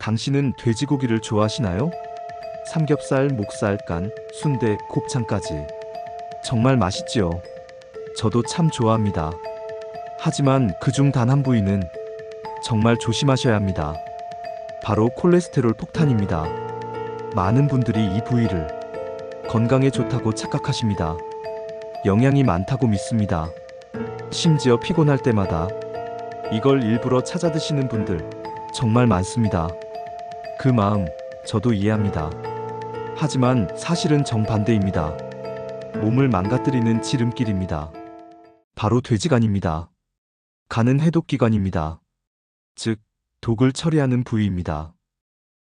당신은 돼지고기를 좋아하시나요? 삼겹살, 목살, 간, 순대, 곱창까지. 정말 맛있지요. 저도 참 좋아합니다. 하지만 그중 단 한 부위는 정말 조심하셔야 합니다. 바로 콜레스테롤 폭탄입니다. 많은 분들이 이 부위를 건강에 좋다고 착각하십니다. 영양이 많다고 믿습니다. 심지어 피곤할 때마다 이걸 일부러 찾아 드시는 분들 정말 많습니다. 그 마음 저도 이해합니다. 하지만 사실은 정반대입니다. 몸을 망가뜨리는 지름길입니다. 바로 돼지간입니다. 간은 해독기관입니다. 즉, 독을 처리하는 부위입니다.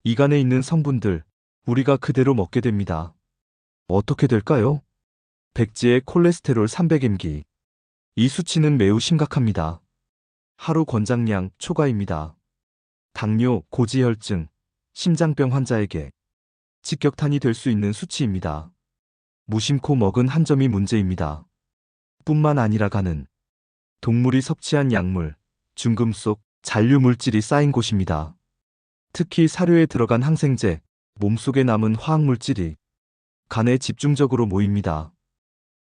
이 간에 있는 성분들 우리가 그대로 먹게 됩니다. 어떻게 될까요? 백지의 콜레스테롤 300mg. 이 수치는 매우 심각합니다. 하루 권장량 초과입니다. 당뇨, 고지혈증, 심장병 환자에게 직격탄이 될 수 있는 수치입니다. 무심코 먹은 한 점이 문제입니다. 뿐만 아니라 간은 동물이 섭취한 약물, 중금속, 잔류 물질이 쌓인 곳입니다. 특히 사료에 들어간 항생제, 몸속에 남은 화학물질이 간에 집중적으로 모입니다.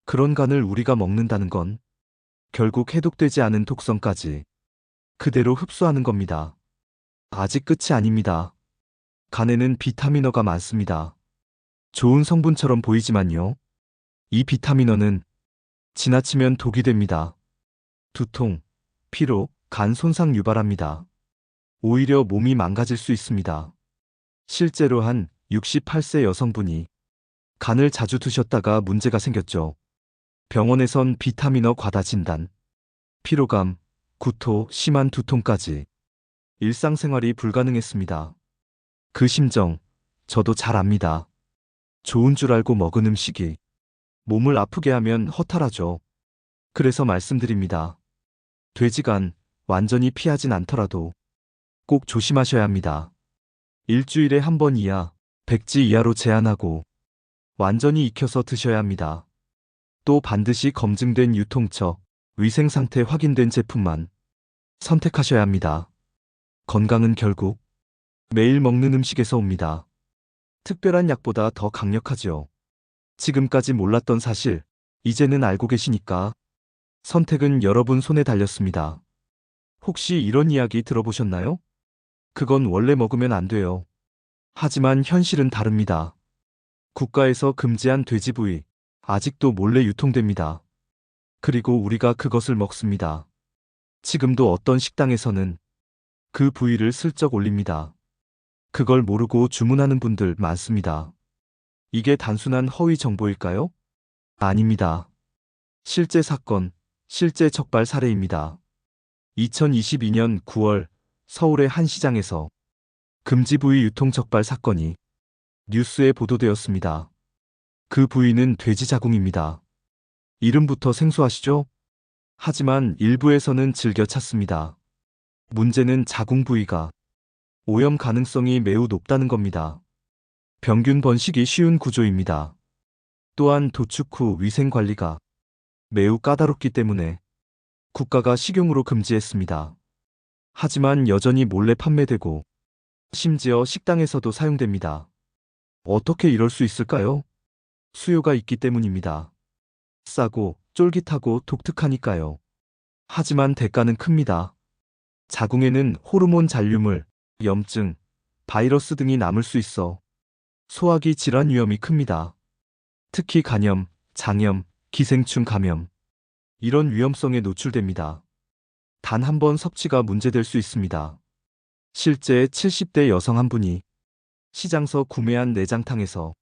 그런 간을 우리가 먹는다는 건 결국 해독되지 않은 독성까지 그대로 흡수하는 겁니다. 아직 끝이 아닙니다. 간에는 비타민어가 많습니다. 좋은 성분처럼 보이지만요. 이 비타민어는 지나치면 독이 됩니다. 두통, 피로, 간 손상 유발합니다. 오히려 몸이 망가질 수 있습니다. 실제로 한 68세 여성분이 간을 자주 드셨다가 문제가 생겼죠. 병원에선 비타민어 과다 진단, 피로감, 구토, 심한 두통까지 일상생활이 불가능했습니다. 그 심정 저도 잘 압니다. 좋은 줄 알고 먹은 음식이 몸을 아프게 하면 허탈하죠. 그래서 말씀드립니다. 돼지간 완전히 피하진 않더라도 꼭 조심하셔야 합니다. 일주일에 한 번 이하, 백지 이하로 제한하고 완전히 익혀서 드셔야 합니다. 또 반드시 검증된 유통처, 위생상태 확인된 제품만 선택하셔야 합니다. 건강은 결국 매일 먹는 음식에서 옵니다. 특별한 약보다 더 강력하죠. 지금까지 몰랐던 사실, 이제는 알고 계시니까 선택은 여러분 손에 달렸습니다. 혹시 이런 이야기 들어보셨나요? 그건 원래 먹으면 안 돼요. 하지만 현실은 다릅니다. 국가에서 금지한 돼지 부위, 아직도 몰래 유통됩니다. 그리고 우리가 그것을 먹습니다. 지금도 어떤 식당에서는 그 부위를 슬쩍 올립니다. 그걸 모르고 주문하는 분들 많습니다. 이게 단순한 허위 정보일까요? 아닙니다. 실제 사건, 실제 적발 사례입니다. 2022년 9월 서울의 한 시장에서 금지 부위 유통 적발 사건이 뉴스에 보도되었습니다. 그 부위는 돼지 자궁입니다. 이름부터 생소하시죠? 하지만 일부에서는 즐겨 찾습니다. 문제는 자궁 부위가 오염 가능성이 매우 높다는 겁니다. 병균 번식이 쉬운 구조입니다. 또한 도축 후 위생 관리가 매우 까다롭기 때문에 국가가 식용으로 금지했습니다. 하지만 여전히 몰래 판매되고 심지어 식당에서도 사용됩니다. 어떻게 이럴 수 있을까요? 수요가 있기 때문입니다. 싸고 쫄깃하고 독특하니까요. 하지만 대가는 큽니다. 자궁에는 호르몬 잔류물, 염증, 바이러스 등이 남을 수 있어 소화기 질환 위험이 큽니다. 특히 간염, 장염, 기생충 감염, 이런 위험성에 노출됩니다. 단 한 번 섭취가 문제될 수 있습니다. 실제 70대 여성 한 분이 시장서 구매한 내장탕에서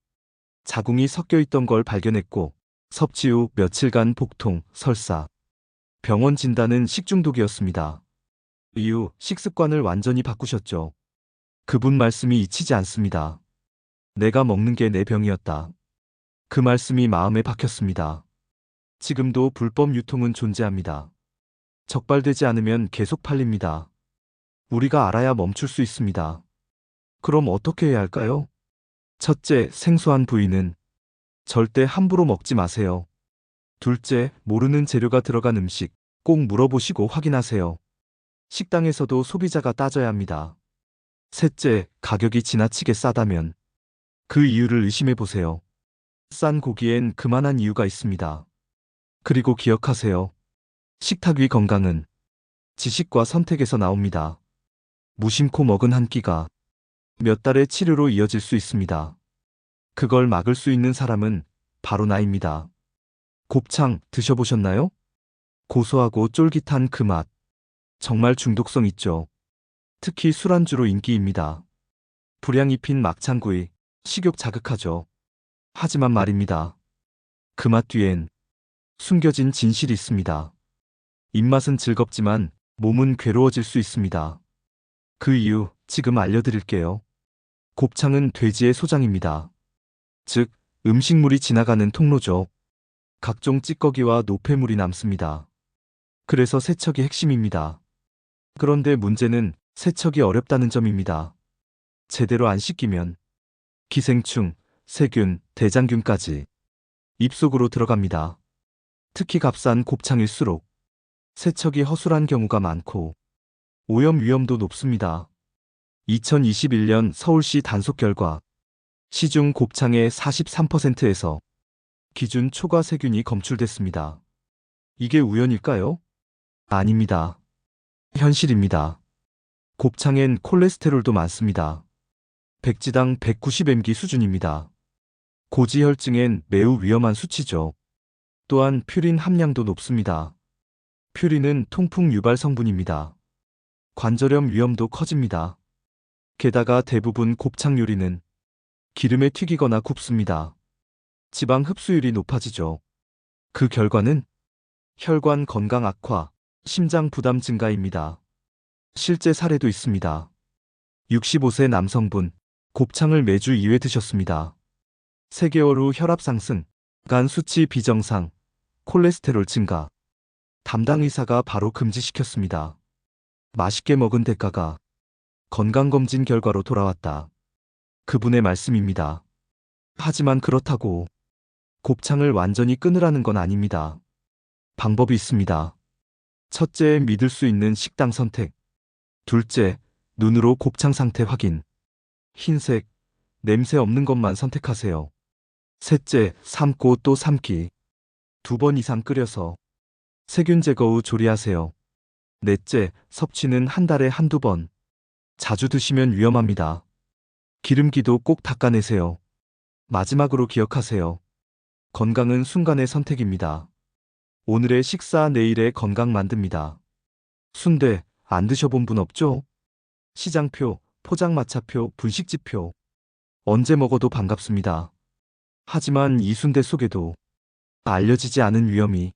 자궁이 섞여 있던 걸 발견했고 섭취 후 며칠간 복통, 설사, 병원 진단은 식중독이었습니다. 이후 식습관을 완전히 바꾸셨죠. 그분 말씀이 잊히지 않습니다. 내가 먹는 게 내 병이었다. 그 말씀이 마음에 박혔습니다. 지금도 불법 유통은 존재합니다. 적발되지 않으면 계속 팔립니다. 우리가 알아야 멈출 수 있습니다. 그럼 어떻게 해야 할까요? 첫째, 생소한 부위는 절대 함부로 먹지 마세요. 둘째, 모르는 재료가 들어간 음식 꼭 물어보시고 확인하세요. 식당에서도 소비자가 따져야 합니다. 셋째, 가격이 지나치게 싸다면 그 이유를 의심해 보세요. 싼 고기엔 그만한 이유가 있습니다. 그리고 기억하세요. 식탁 위 건강은 지식과 선택에서 나옵니다. 무심코 먹은 한 끼가 몇 달의 치료로 이어질 수 있습니다. 그걸 막을 수 있는 사람은 바로 나입니다. 곱창 드셔보셨나요? 고소하고 쫄깃한 그 맛. 정말 중독성 있죠. 특히 술안주로 인기입니다. 불향 입힌 막창구이, 식욕 자극하죠. 하지만 말입니다. 그 맛 뒤엔 숨겨진 진실이 있습니다. 입맛은 즐겁지만 몸은 괴로워질 수 있습니다. 그 이유 지금 알려드릴게요. 곱창은 돼지의 소장입니다. 즉, 음식물이 지나가는 통로죠. 각종 찌꺼기와 노폐물이 남습니다. 그래서 세척이 핵심입니다. 그런데 문제는 세척이 어렵다는 점입니다. 제대로 안 씻기면 기생충, 세균, 대장균까지 입속으로 들어갑니다. 특히 값싼 곱창일수록 세척이 허술한 경우가 많고 오염 위험도 높습니다. 2021년 서울시 단속 결과 시중 곱창의 43%에서 기준 초과 세균이 검출됐습니다. 이게 우연일까요? 아닙니다. 현실입니다. 곱창엔 콜레스테롤도 많습니다. 백지당 190mg 수준입니다. 고지혈증엔 매우 위험한 수치죠. 또한 퓨린 함량도 높습니다. 퓨린은 통풍 유발 성분입니다. 관절염 위험도 커집니다. 게다가 대부분 곱창 요리는 기름에 튀기거나 굽습니다. 지방 흡수율이 높아지죠. 그 결과는 혈관 건강 악화, 심장 부담 증가입니다. 실제 사례도 있습니다. 65세 남성분, 곱창을 매주 2회 드셨습니다. 3개월 후 혈압 상승, 간 수치 비정상, 콜레스테롤 증가. 담당 의사가 바로 금지시켰습니다. 맛있게 먹은 대가가 건강검진 결과로 돌아왔다. 그분의 말씀입니다. 하지만 그렇다고 곱창을 완전히 끊으라는 건 아닙니다. 방법이 있습니다. 첫째, 믿을 수 있는 식당 선택. 둘째, 눈으로 곱창 상태 확인. 흰색, 냄새 없는 것만 선택하세요. 셋째, 삶고 또 삶기. 2번 이상 끓여서 세균 제거 후 조리하세요. 넷째, 섭취는 한 달에 한두 번. 자주 드시면 위험합니다. 기름기도 꼭 닦아내세요. 마지막으로 기억하세요. 건강은 순간의 선택입니다. 오늘의 식사 내일의 건강 만듭니다. 순대 안 드셔본 분 없죠? 시장표, 포장마차표, 분식집표. 언제 먹어도 반갑습니다. 하지만 이 순대 속에도 알려지지 않은 위험이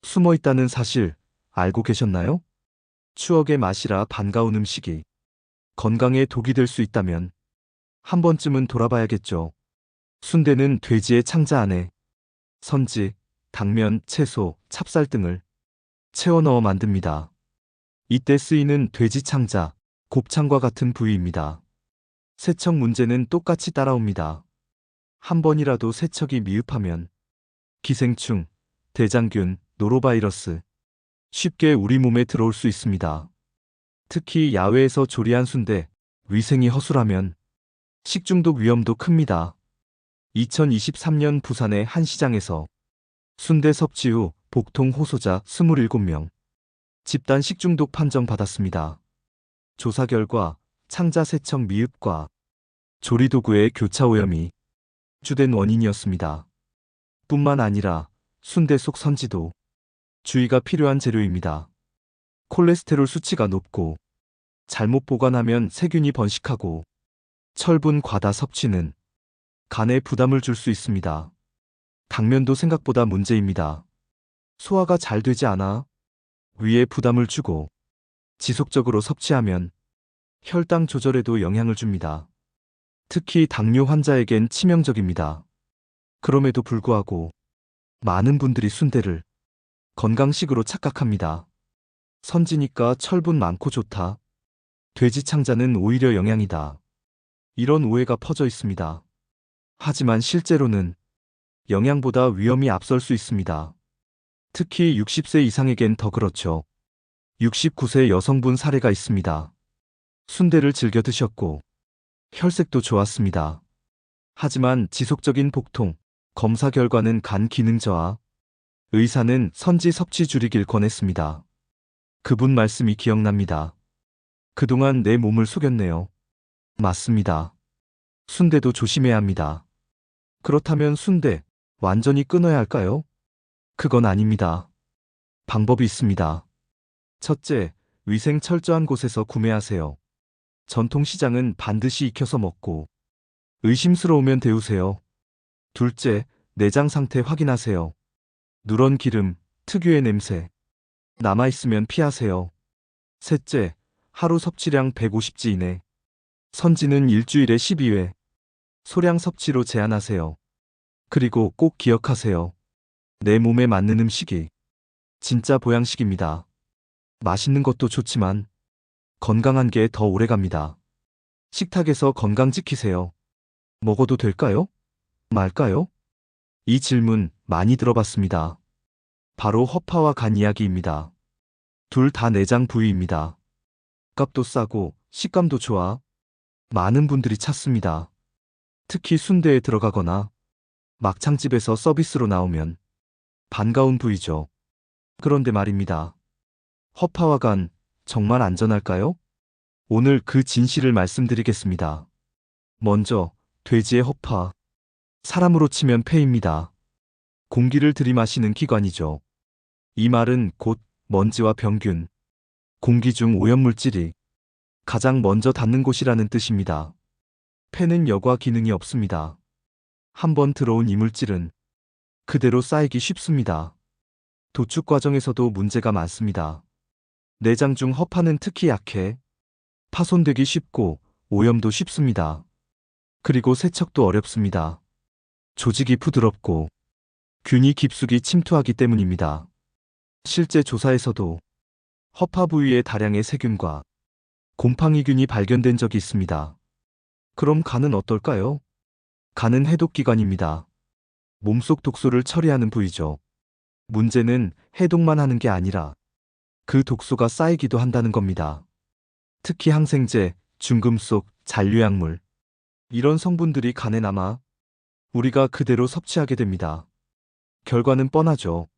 숨어 있다는 사실 알고 계셨나요? 추억의 맛이라 반가운 음식이 건강에 독이 될 수 있다면 한 번쯤은 돌아봐야겠죠. 순대는 돼지의 창자 안에 선지, 당면, 채소, 찹쌀 등을 채워 넣어 만듭니다. 이때 쓰이는 돼지 창자, 곱창과 같은 부위입니다. 세척 문제는 똑같이 따라옵니다. 한 번이라도 세척이 미흡하면 기생충, 대장균, 노로바이러스 쉽게 우리 몸에 들어올 수 있습니다. 특히 야외에서 조리한 순대, 위생이 허술하면 식중독 위험도 큽니다. 2023년 부산의 한 시장에서 순대 섭취 후 복통 호소자 27명 집단 식중독 판정 받았습니다. 조사 결과 창자 세척 미흡과 조리도구의 교차 오염이 주된 원인이었습니다. 뿐만 아니라 순대 속 선지도 주의가 필요한 재료입니다. 콜레스테롤 수치가 높고 잘못 보관하면 세균이 번식하고 철분 과다 섭취는 간에 부담을 줄 수 있습니다. 당면도 생각보다 문제입니다. 소화가 잘 되지 않아 위에 부담을 주고 지속적으로 섭취하면 혈당 조절에도 영향을 줍니다. 특히 당뇨 환자에겐 치명적입니다. 그럼에도 불구하고 많은 분들이 순대를 건강식으로 착각합니다. 선지니까 철분 많고 좋다. 돼지 창자는 오히려 영양이다. 이런 오해가 퍼져 있습니다. 하지만 실제로는 영양보다 위험이 앞설 수 있습니다. 특히 60세 이상에겐 더 그렇죠. 69세 여성분 사례가 있습니다. 순대를 즐겨 드셨고 혈색도 좋았습니다. 하지만 지속적인 복통, 검사 결과는 간 기능 저하, 의사는 선지 섭취 줄이길 권했습니다. 그분 말씀이 기억납니다. 그동안 내 몸을 속였네요. 맞습니다. 순대도 조심해야 합니다. 그렇다면 순대, 완전히 끊어야 할까요? 그건 아닙니다. 방법이 있습니다. 첫째, 위생 철저한 곳에서 구매하세요. 전통시장은 반드시 익혀서 먹고, 의심스러우면 데우세요. 둘째, 내장 상태 확인하세요. 누런 기름, 특유의 냄새. 남아있으면 피하세요. 셋째, 하루 섭취량 150지 이내. 선지는 일주일에 12회. 소량 섭취로 제한하세요. 그리고 꼭 기억하세요. 내 몸에 맞는 음식이 진짜 보양식입니다. 맛있는 것도 좋지만 건강한 게 더 오래 갑니다. 식탁에서 건강 지키세요. 먹어도 될까요? 말까요? 이 질문 많이 들어봤습니다. 바로 허파와 간 이야기입니다. 둘 다 내장 부위입니다. 값도 싸고 식감도 좋아. 많은 분들이 찾습니다. 특히 순대에 들어가거나 막창집에서 서비스로 나오면 반가운 부위죠. 그런데 말입니다. 허파와 간 정말 안전할까요? 오늘 그 진실을 말씀드리겠습니다. 먼저 돼지의 허파. 사람으로 치면 폐입니다. 공기를 들이마시는 기관이죠. 이 말은 곧 먼지와 병균, 공기 중 오염물질이 가장 먼저 닿는 곳이라는 뜻입니다. 폐는 여과 기능이 없습니다. 한번 들어온 이물질은 그대로 쌓이기 쉽습니다. 도축 과정에서도 문제가 많습니다. 내장 중 허파는 특히 약해 파손되기 쉽고 오염도 쉽습니다. 그리고 세척도 어렵습니다. 조직이 부드럽고 균이 깊숙이 침투하기 때문입니다. 실제 조사에서도 허파 부위에 다량의 세균과 곰팡이균이 발견된 적이 있습니다. 그럼 간은 어떨까요? 간은 해독기관입니다. 몸속 독소를 처리하는 부위죠. 문제는 해독만 하는 게 아니라 그 독소가 쌓이기도 한다는 겁니다. 특히 항생제, 중금속, 잔류약물, 이런 성분들이 간에 남아 우리가 그대로 섭취하게 됩니다. 결과는 뻔하죠.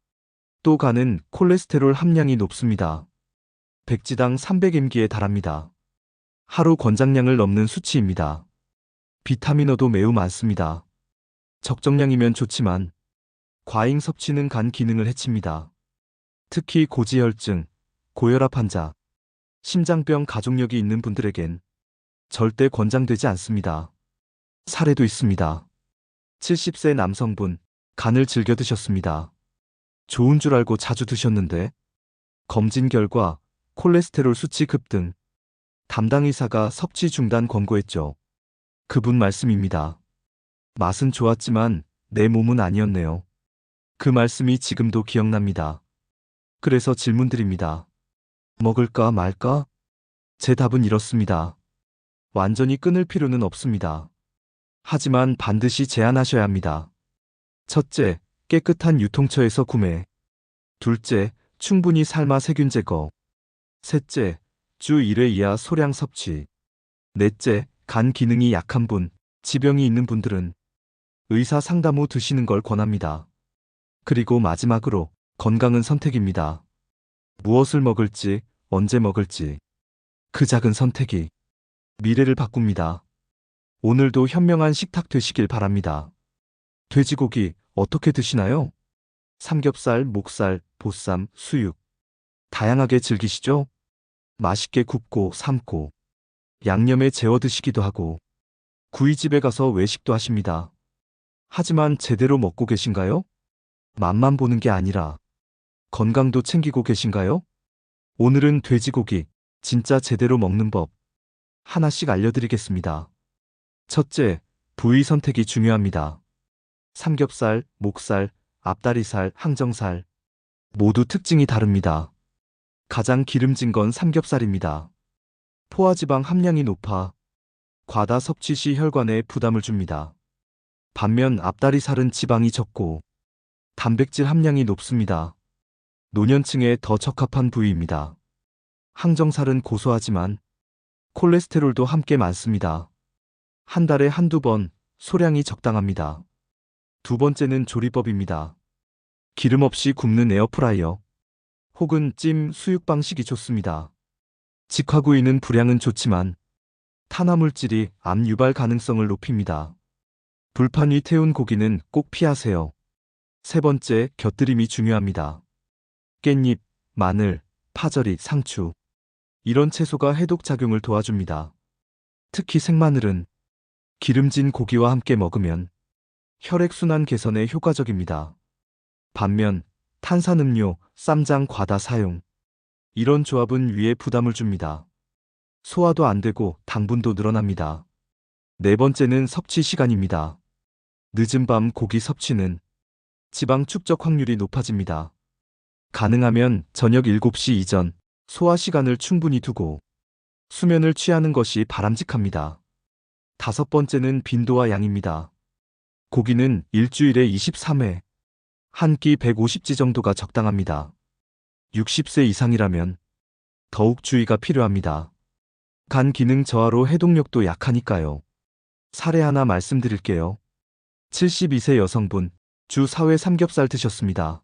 또 간은 콜레스테롤 함량이 높습니다. 백지당 300mg에 달합니다. 하루 권장량을 넘는 수치입니다. 비타민어도 매우 많습니다. 적정량이면 좋지만 과잉 섭취는 간 기능을 해칩니다. 특히 고지혈증, 고혈압 환자, 심장병 가족력이 있는 분들에겐 절대 권장되지 않습니다. 사례도 있습니다. 70세 남성분, 간을 즐겨 드셨습니다. 좋은 줄 알고 자주 드셨는데 검진 결과 콜레스테롤 수치 급등, 담당 의사가 섭취 중단 권고했죠. 그분 말씀입니다. 맛은 좋았지만 내 몸은 아니었네요. 그 말씀이 지금도 기억납니다. 그래서 질문드립니다. 먹을까 말까? 제 답은 이렇습니다. 완전히 끊을 필요는 없습니다. 하지만 반드시 제한하셔야 합니다. 첫째, 깨끗한 유통처에서 구매. 둘째, 충분히 삶아 세균 제거. 셋째, 주 1회 이하 소량 섭취. 넷째, 간 기능이 약한 분, 지병이 있는 분들은 의사 상담 후 드시는 걸 권합니다. 그리고 마지막으로 건강은 선택입니다. 무엇을 먹을지, 언제 먹을지. 그 작은 선택이 미래를 바꿉니다. 오늘도 현명한 식탁 되시길 바랍니다. 돼지고기 어떻게 드시나요? 삼겹살, 목살, 보쌈, 수육. 다양하게 즐기시죠? 맛있게 굽고 삶고 양념에 재워 드시기도 하고 구이집에 가서 외식도 하십니다. 하지만 제대로 먹고 계신가요? 맛만 보는 게 아니라 건강도 챙기고 계신가요? 오늘은 돼지고기 진짜 제대로 먹는 법 하나씩 알려드리겠습니다. 첫째, 부위 선택이 중요합니다. 삼겹살, 목살, 앞다리살, 항정살 모두 특징이 다릅니다. 가장 기름진 건 삼겹살입니다. 포화지방 함량이 높아 과다 섭취 시 혈관에 부담을 줍니다. 반면 앞다리살은 지방이 적고 단백질 함량이 높습니다. 노년층에 더 적합한 부위입니다. 항정살은 고소하지만 콜레스테롤도 함께 많습니다. 한 달에 한두 번, 소량이 적당합니다. 두 번째는 조리법입니다. 기름 없이 굽는 에어프라이어 혹은 찜 수육 방식이 좋습니다. 직화구이는 불향은 좋지만 탄화물질이 암 유발 가능성을 높입니다. 불판 위 태운 고기는 꼭 피하세요. 세 번째, 곁들임이 중요합니다. 깻잎, 마늘, 파절이, 상추. 이런 채소가 해독 작용을 도와줍니다. 특히 생마늘은 기름진 고기와 함께 먹으면 혈액순환 개선에 효과적입니다. 반면 탄산음료, 쌈장 과다 사용. 이런 조합은 위에 부담을 줍니다. 소화도 안 되고 당분도 늘어납니다. 네 번째는 섭취 시간입니다. 늦은 밤 고기 섭취는 지방 축적 확률이 높아집니다. 가능하면 저녁 7시 이전 소화 시간을 충분히 두고 수면을 취하는 것이 바람직합니다. 다섯 번째는 빈도와 양입니다. 고기는 일주일에 23회, 한 끼 150지 정도가 적당합니다. 60세 이상이라면 더욱 주의가 필요합니다. 간 기능 저하로 해독력도 약하니까요. 사례 하나 말씀드릴게요. 72세 여성분, 주 4회 삼겹살 드셨습니다.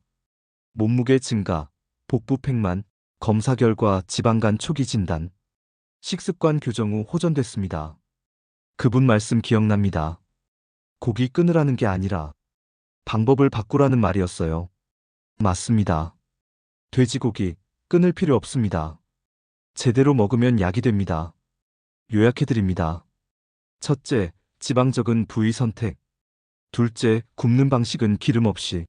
몸무게 증가, 복부 팽만, 검사 결과 지방간 초기 진단, 식습관 교정 후 호전됐습니다. 그분 말씀 기억납니다. 고기 끊으라는 게 아니라 방법을 바꾸라는 말이었어요. 맞습니다. 돼지고기 끊을 필요 없습니다. 제대로 먹으면 약이 됩니다. 요약해드립니다. 첫째, 지방 적은 부위 선택. 둘째, 굽는 방식은 기름 없이.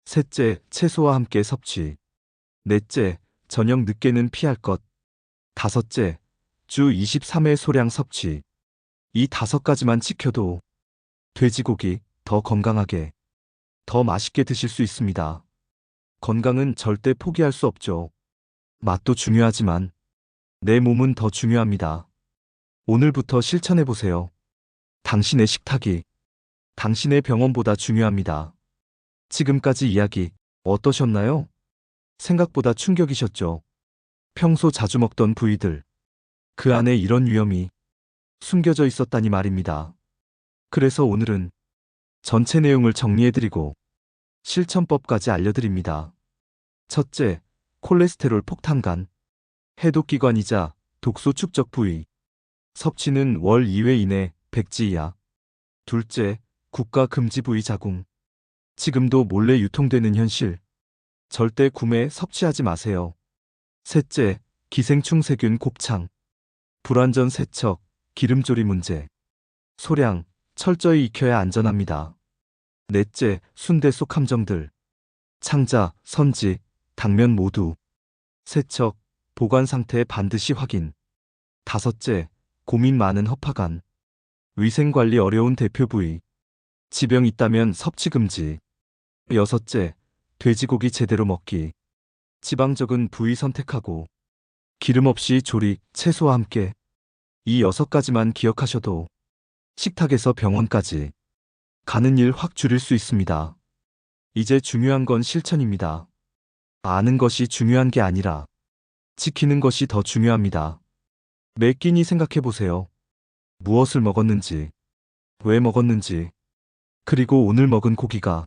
셋째, 채소와 함께 섭취. 넷째, 저녁 늦게는 피할 것. 다섯째, 주 23회 소량 섭취. 이 5가지만 지켜도 돼지고기 더 건강하게, 더 맛있게 드실 수 있습니다. 건강은 절대 포기할 수 없죠. 맛도 중요하지만 내 몸은 더 중요합니다. 오늘부터 실천해보세요. 당신의 식탁이 당신의 병원보다 중요합니다. 지금까지 이야기 어떠셨나요? 생각보다 충격이셨죠? 평소 자주 먹던 부위들, 그 안에 이런 위험이 숨겨져 있었다니 말입니다. 그래서 오늘은 전체 내용을 정리해드리고 실천법까지 알려드립니다. 첫째, 콜레스테롤 폭탄간. 해독기관이자 독소 축적 부위. 섭취는 월 2회 이내 100지 이하. 둘째, 국가 금지 부위 자궁. 지금도 몰래 유통되는 현실. 절대 구매, 섭취하지 마세요. 셋째, 기생충 세균 곱창. 불완전 세척, 기름조리 문제. 소량, 철저히 익혀야 안전합니다. 넷째, 순대 속 함정들. 창자, 선지, 당면 모두. 세척, 보관 상태 반드시 확인. 다섯째, 고민 많은 허파간. 위생관리 어려운 대표 부위. 지병 있다면 섭취 금지. 여섯째, 돼지고기 제대로 먹기. 지방 적은 부위 선택하고 기름 없이 조리, 채소와 함께. 이 6가지만 기억하셔도 식탁에서 병원까지 가는 일 확 줄일 수 있습니다. 이제 중요한 건 실천입니다. 아는 것이 중요한 게 아니라 지키는 것이 더 중요합니다. 매 끼니 생각해보세요. 무엇을 먹었는지, 왜 먹었는지, 그리고 오늘 먹은 고기가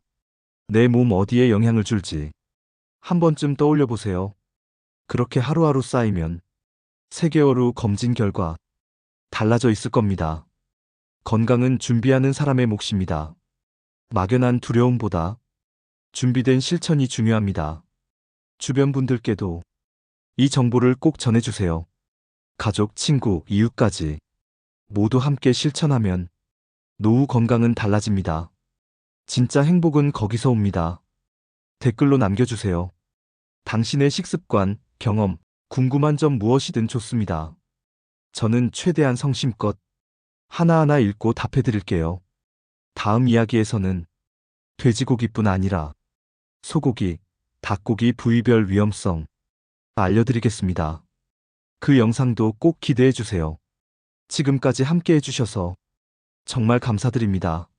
내 몸 어디에 영향을 줄지 한 번쯤 떠올려 보세요. 그렇게 하루하루 쌓이면 3개월 후 검진 결과 달라져 있을 겁니다. 건강은 준비하는 사람의 몫입니다. 막연한 두려움보다 준비된 실천이 중요합니다. 주변 분들께도 이 정보를 꼭 전해주세요. 가족, 친구, 이웃까지 모두 함께 실천하면 노후 건강은 달라집니다. 진짜 행복은 거기서 옵니다. 댓글로 남겨주세요. 당신의 식습관, 경험, 궁금한 점 무엇이든 좋습니다. 저는 최대한 성심껏 하나하나 읽고 답해드릴게요. 다음 이야기에서는 돼지고기뿐 아니라 소고기, 닭고기 부위별 위험성 알려드리겠습니다. 그 영상도 꼭 기대해주세요. 지금까지 함께 해주셔서 정말 감사드립니다.